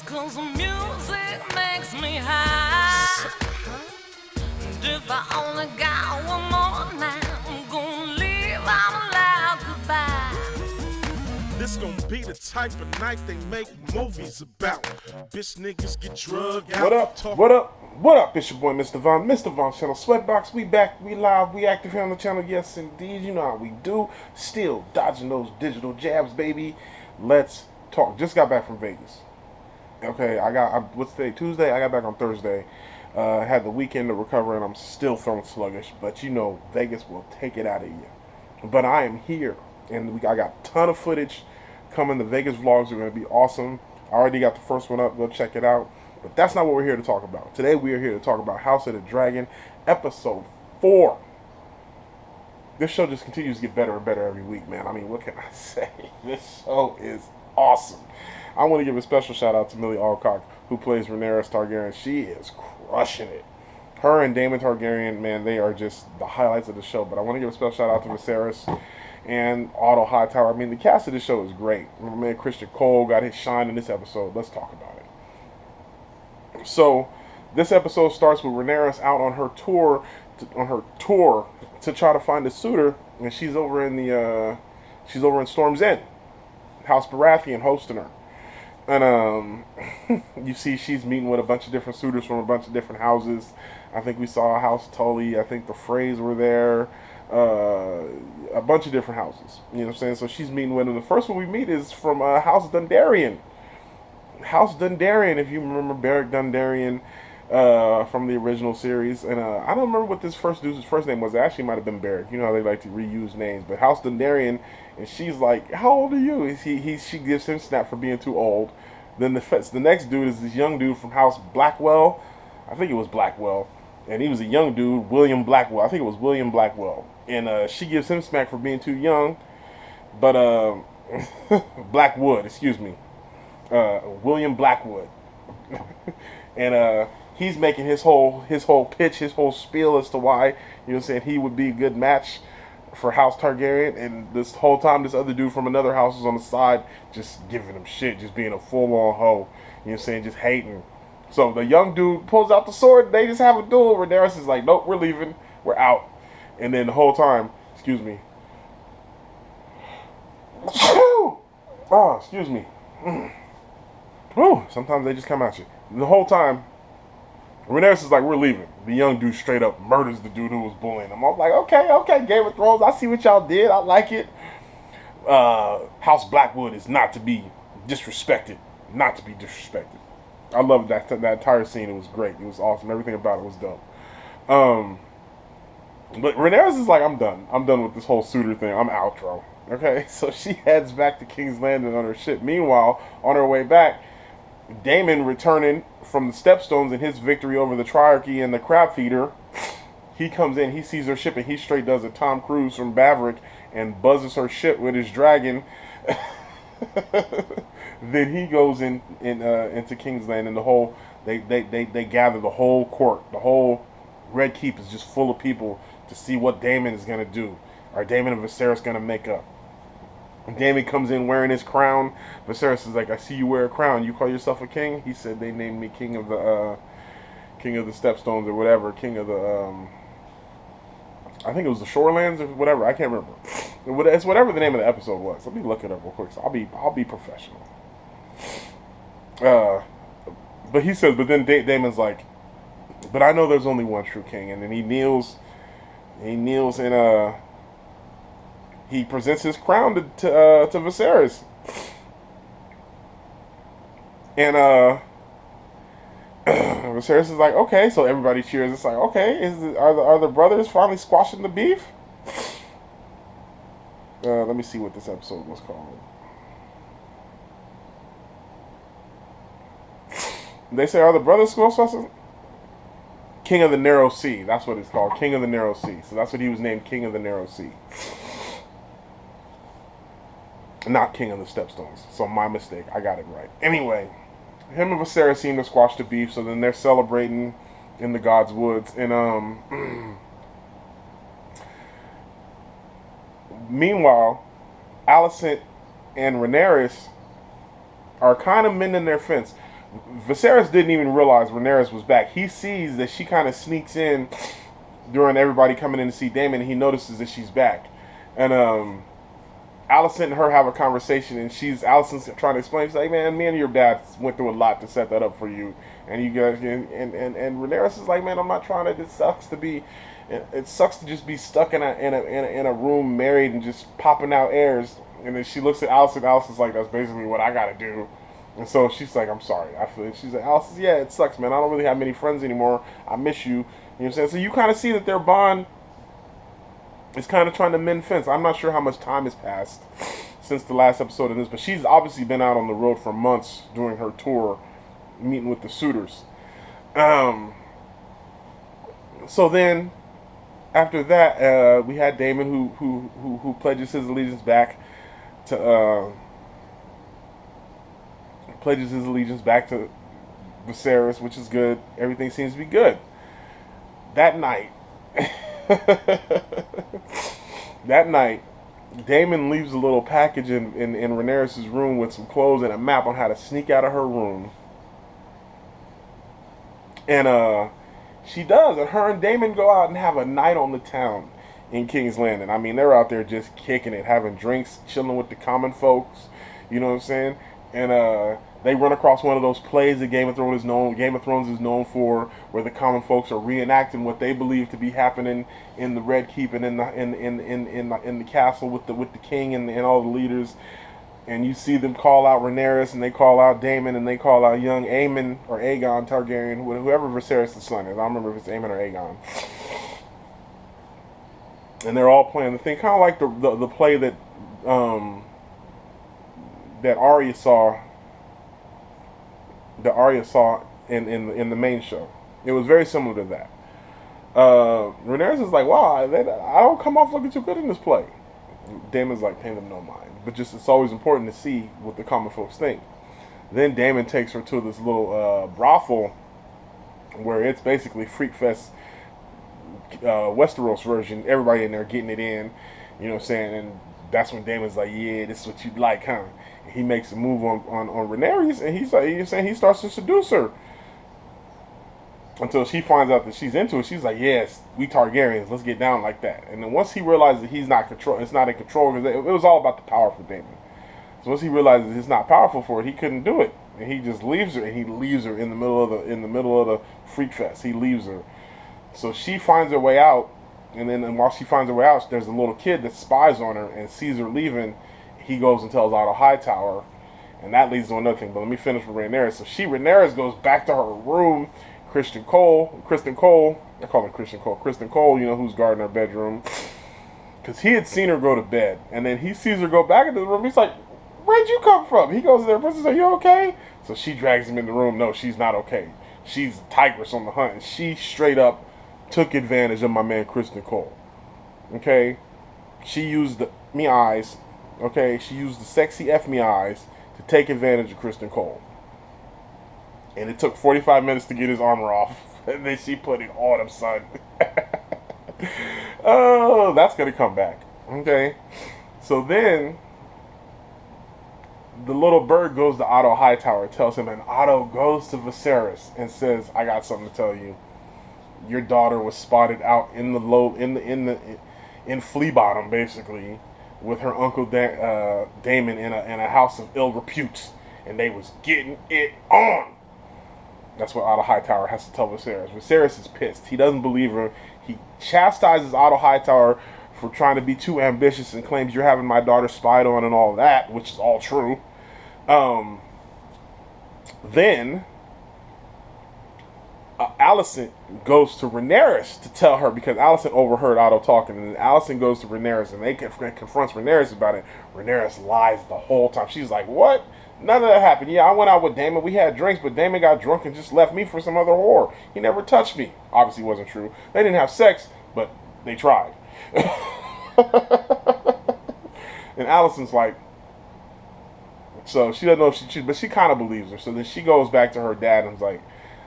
'cause the music makes me high. And if I only got one more night, I'm gonna leave out loud goodbye. This gon' be the type of night they make movies about. Bitch niggas get drugged out. What up? What up? What up? It's your boy Mr. Von, Mr. Von Channel Sweatbox. We back, we live, we active here on the channel. Yes, indeed. You know how we do. Still dodging those digital jabs, baby. Let's talk. Just got back from Vegas. Okay, what's today? Tuesday? I got back on Thursday. Had the weekend to recover, and I'm still feeling sluggish. But you know, Vegas will take it out of you. But I am here, and I got a ton of footage coming. The Vegas vlogs are going to be awesome. I already got the first one up. Go check it out. But that's not what we're here to talk about. Today we are here to talk about House of the Dragon, episode 4. This show just continues to get better and better every week, man. I mean, what can I say? This show is awesome. I want to give a special shout out to Millie Alcock, who plays Rhaenyra Targaryen. She is crushing it. Her and Daemon Targaryen, man, they are just the highlights of the show. But I want to give a special shout out to Viserys and Otto Hightower. I mean, the cast of this show is great. My man Christian Cole got his shine in this episode. Let's talk about it. So, this episode starts with Rhaenyra out on her tour to try to find a suitor, and she's over in Storm's End. House Baratheon hosting her. And you see she's meeting with a bunch of different suitors from a bunch of different houses. I think we saw House Tully. I think the Freys were there. A bunch of different houses. You know what I'm saying? So she's meeting with them. The first one we meet is from House Dondarrion. House Dondarrion, if you remember Beric Dondarrion from the original series. And I don't remember what this first dude's first name was. It actually might have been Beric. You know how they like to reuse names. But House Dondarrion, and she's like, how old are you? She gives him snap for being too old. Then the next dude is this young dude from House Blackwell. I think it was Blackwell. And he was a young dude, William Blackwell. I think it was William Blackwell. And she gives him smack for being too young. But, Blackwood, excuse me. William Blackwood. And, he's making his whole pitch, his whole spiel as to why, you know what I'm saying, he would be a good match for House Targaryen. And this whole time, this other dude from another house is on the side, just giving him shit, just being a full-on hoe. You know what I'm saying, just hating. So the young dude pulls out the sword, they just have a duel. Rhaenyra is like, nope, we're leaving, we're out. And then the whole time, excuse me. Oh, excuse me. Whew, sometimes they just come at you. The whole time, Rhaenyra is like, we're leaving. The young dude straight up murders the dude who was bullying him. I'm like, okay, Game of Thrones, I see what y'all did. I like it. House Blackwood is not to be disrespected. Not to be disrespected. I loved that entire scene. It was great. It was awesome. Everything about it was dope. But Rhaenyra is like, I'm done. I'm done with this whole suitor thing. I'm outro. Okay? So she heads back to King's Landing on her ship. Meanwhile, on her way back, Daemon returning from the Stepstones and his victory over the Triarchy and the Crab Feeder, he comes in, he sees her ship, and he straight does a Tom Cruise from Maverick and buzzes her ship with his dragon. Then he goes into King's Landing, and the whole they gather the whole court, the whole Red Keep is just full of people to see what Daemon is gonna do. Are Daemon and Viserys gonna make up? Daemon comes in wearing his crown. Viserys is like, I see you wear a crown. You call yourself a king? He said they named me king of the Stepstones or whatever. King of the I think it was the Shorelands or whatever. I can't remember. It's whatever the name of the episode was. Let me look it up real quick. So I'll be professional. But he says, but then Daemon's like, but I know there's only one true king. And then he kneels and he presents his crown to Viserys. And Viserys is like, okay, so everybody cheers. It's like, okay, are the brothers finally squashing the beef? Let me see what this episode was called. They say, are the brothers squashing? King of the Narrow Sea. That's what it's called. King of the Narrow Sea. So that's what he was named, King of the Narrow Sea. Not King of the Stepstones. So my mistake. I got it right. Anyway, him and Viserys seem to squash the beef. So then they're celebrating in the God's Woods. And meanwhile, Alicent and Rhaenyra are kind of mending their fence. Viserys didn't even realize Rhaenyra was back. He sees that she kind of sneaks in during everybody coming in to see Daemon, and he notices that she's back. And Alicent and her have a conversation, and Alicent's trying to explain. She's like, "Man, me and your dad went through a lot to set that up for you, and you guys." And Rhaenyra is like, "Man, I'm not trying to. It sucks to be. It sucks to just be stuck in a room, married, and just popping out airs." And then she looks at Alicent. Alicent's like, "That's basically what I got to do." And so she's like, "I'm sorry. I feel it." She's like, "Alicent, yeah, it sucks, man. I don't really have many friends anymore. I miss you." You know what I'm saying? So you kind of see that their bond is kind of trying to mend fence. I'm not sure how much time has passed since the last episode of this, but she's obviously been out on the road for months doing her tour, meeting with the suitors. So then, after that, we had Daemon who pledges his allegiance back to Viserys, which is good. Everything seems to be good. That night, Daemon leaves a little package in Rhaenyra's room with some clothes and a map on how to sneak out of her room. And she does, and her and Daemon go out and have a night on the town in King's Landing. I mean, they're out there just kicking it, having drinks, chilling with the common folks. You know what I'm saying? And they run across one of those plays that Game of Thrones is known for, where the common folks are reenacting what they believe to be happening in the Red Keep and in the castle with the king and all the leaders. And you see them call out Rhaenyra, and they call out Daemon, and they call out young Aemon or Aegon Targaryen, whoever Viserys' son is. I don't remember if it's Aemon or Aegon. And they're all playing the thing, kind of like the play that that Arya saw. That Arya saw in the main show. It was very similar to that. Rhaenyra is like, "Wow, I don't come off looking too good in this play." Daemon's like, "Pay them no mind," but just it's always important to see what the common folks think. Then Daemon takes her to this little brothel where it's basically Freak Fest, Westeros version. Everybody in there getting it in, you know what I'm saying? And that's when Daemon's like, "Yeah, this is what you'd like, huh?" He makes a move on Rhaenyra, and he's saying he starts to seduce her until she finds out that she's into it. She's like, "Yes, we Targaryens, let's get down like that." And then once he realizes that it's not in control, because it was all about the power for Daemon. So once he realizes it's not powerful for it, he couldn't do it, and he just leaves her. And he leaves her in the middle of the Freak Fest. He leaves her. So she finds her way out, and then while she finds her way out, there's a little kid that spies on her and sees her leaving. He goes and tells Otto Hightower, and that leads to another thing. But let me finish with Rhaenyra. So Rhaenyra goes back to her room. Kristen Cole, I call her Kristen Cole, you know, who's guarding her bedroom, because he had seen her go to bed, and then he sees her go back into the room. He's like, "Where'd you come from?" He goes there. Princess, "Are you okay?" So she drags him in the room. No, she's not okay. She's a tigress on the hunt, and she straight up took advantage of my man Kristen Cole. Okay, she used the me eyes. Okay, she used the sexy F me eyes to take advantage of Kristen Cole. And it took 45 minutes to get his armor off. And then she put it on him, son. Oh, that's going to come back. Okay. So then, the little bird goes to Otto Hightower, tells him, and Otto goes to Viserys and says, "I got something to tell you. Your daughter was spotted out in Flea Bottom, basically, with her uncle Daemon in a house of ill repute, and they was getting it on." That's what Otto Hightower has to tell Viserys. Viserys is pissed. He doesn't believe her. He chastises Otto Hightower for trying to be too ambitious and claims, "You're having my daughter spied on," and all that, which is all true. Then Alicent goes to Rhaenyra to tell her, because Alicent overheard Otto talking, and then Alicent goes to Rhaenyra and they confronts Rhaenyra about it. Rhaenyra lies the whole time. She's like, "What? None of that happened. Yeah, I went out with Daemon. We had drinks, but Daemon got drunk and just left me for some other whore. He never touched me." Obviously wasn't true. They didn't have sex, but they tried. And Alicent's like, so she doesn't know if but she kind of believes her. So then she goes back to her dad and's like,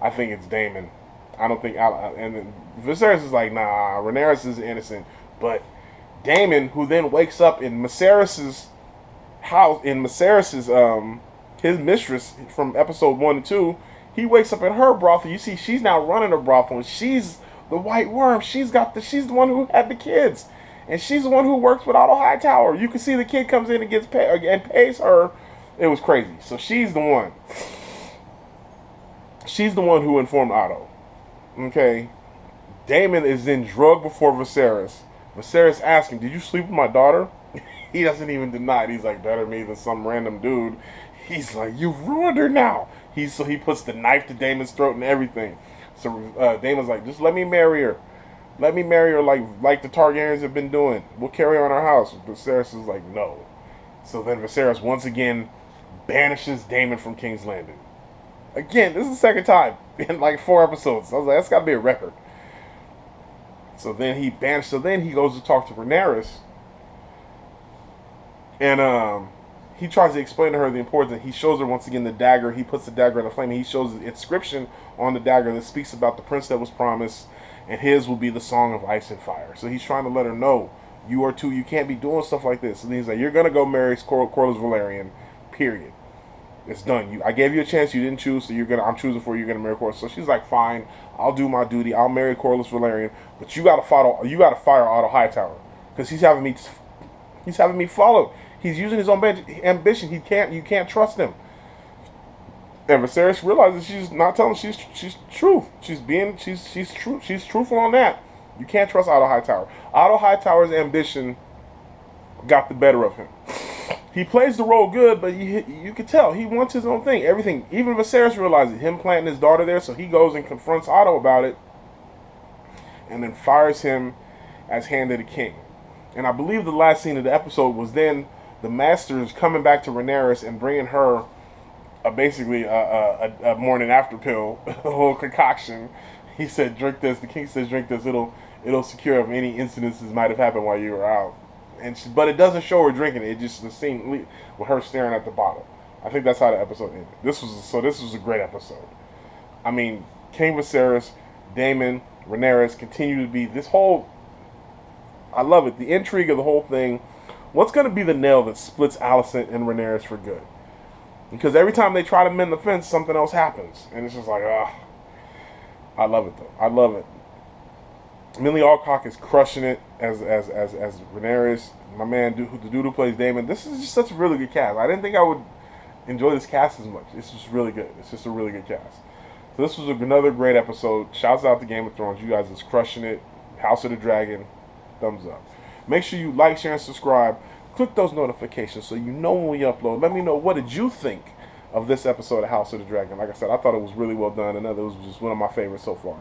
"I think it's Daemon. I don't think," and then Viserys is like, "Nah, Rhaenyra is innocent." But Daemon, who then wakes up in Viserys's house, in Viserys's his mistress from episode 1 and 2, he wakes up in her brothel. You see, she's now running a brothel, and she's the white worm. She's the one who had the kids, and she's the one who works with Otto Hightower. You can see the kid comes in and gets paid and pays her. It was crazy. So she's the one. She's the one who informed Otto. Okay. Daemon is then drugged before Viserys. Viserys asks him, "Did you sleep with my daughter?" He doesn't even deny it. He's like, "Better me than some random dude." He's like, "You've ruined her now." So he puts the knife to Daemon's throat and everything. So Daemon's like, "Just let me marry her. Let me marry her like the Targaryens have been doing. We'll carry her in our house." Viserys is like, "No." So then Viserys once again banishes Daemon from King's Landing. Again, this is the second time in like 4 episodes. I was like, that's got to be a record. So then he banished. So then he goes to talk to Rhaenyra, and he tries to explain to her the importance. He shows her once again the dagger. He puts the dagger in the flame. He shows the inscription on the dagger that speaks about the prince that was promised, and his will be the song of ice and fire. So he's trying to let her know, you can't be doing stuff like this. And he's like, you're gonna go marry Corlys Velaryon, period. It's done. I gave you a chance. You didn't choose, so I'm choosing for you. You're gonna marry Corlys. So she's like, fine. I'll do my duty. I'll marry Corlys Velaryon. But you gotta fire Otto Hightower because he's having me followed. He's using his own ambition. You can't trust him. And Viserys realizes she's not telling. She's true. She's true. She's truthful on that. You can't trust Otto Hightower. Otto Hightower's ambition got the better of him. He plays the role good, but you can tell he wants his own thing. Everything. Even Viserys realizes him planting his daughter there, so he goes and confronts Otto about it, and then fires him as Hand of the King. And I believe the last scene of the episode was then the Masters coming back to Rhaenyra and bringing her basically a morning after pill, a little concoction. He said, "Drink this." The king says, "Drink this. It'll secure if any incidences might have happened while you were out." But it doesn't show her drinking it. It just the scene with her staring at the bottle. I think that's how the episode ended. This was a great episode. I mean, King Viserys, Daemon, Rhaenyra continue to be this whole. I love it. The intrigue of the whole thing. What's going to be the nail that splits Alicent and Rhaenyra for good? Because every time they try to mend the fence, something else happens, and it's just like, I love it though. I love it. Millie Alcock is crushing it as Rhaenyra. My man, the dude who plays Daemon. This is just such a really good cast. I didn't think I would enjoy this cast as much. It's just really good. It's just a really good cast. So this was another great episode. Shouts out to Game of Thrones. You guys is crushing it. House of the Dragon. Thumbs up. Make sure you like, share, and subscribe. Click those notifications so you know when we upload. Let me know, what did you think of this episode of House of the Dragon? Like I said, I thought it was really well done. And it was just one of my favorites so far.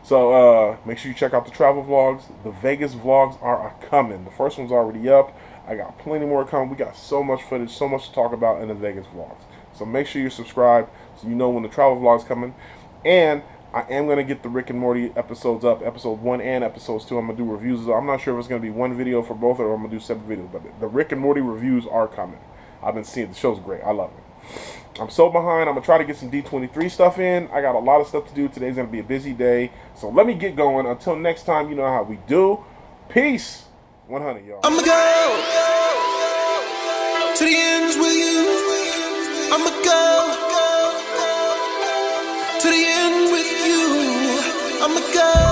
So make sure you check out the travel vlogs. The Vegas vlogs are coming. The first one's already up. I got plenty more coming. We got so much footage, so much to talk about in the Vegas vlogs. So make sure you're subscribed so you know when the travel vlog's coming. And I am going to get the Rick and Morty episodes up, episode 1 and episodes 2. I'm going to do reviews. I'm not sure if it's going to be one video for both or I'm going to do separate videos. But the Rick and Morty reviews are coming. I've been seeing it. The show's great. I love it. I'm so behind. I'm going to try to get some D23 stuff in. I got a lot of stuff to do. Today's going to be a busy day. So let me get going. Until next time, you know how we do. Peace. 100, y'all. I'ma go to the ends with you. I'ma go to the end with you. I'ma go.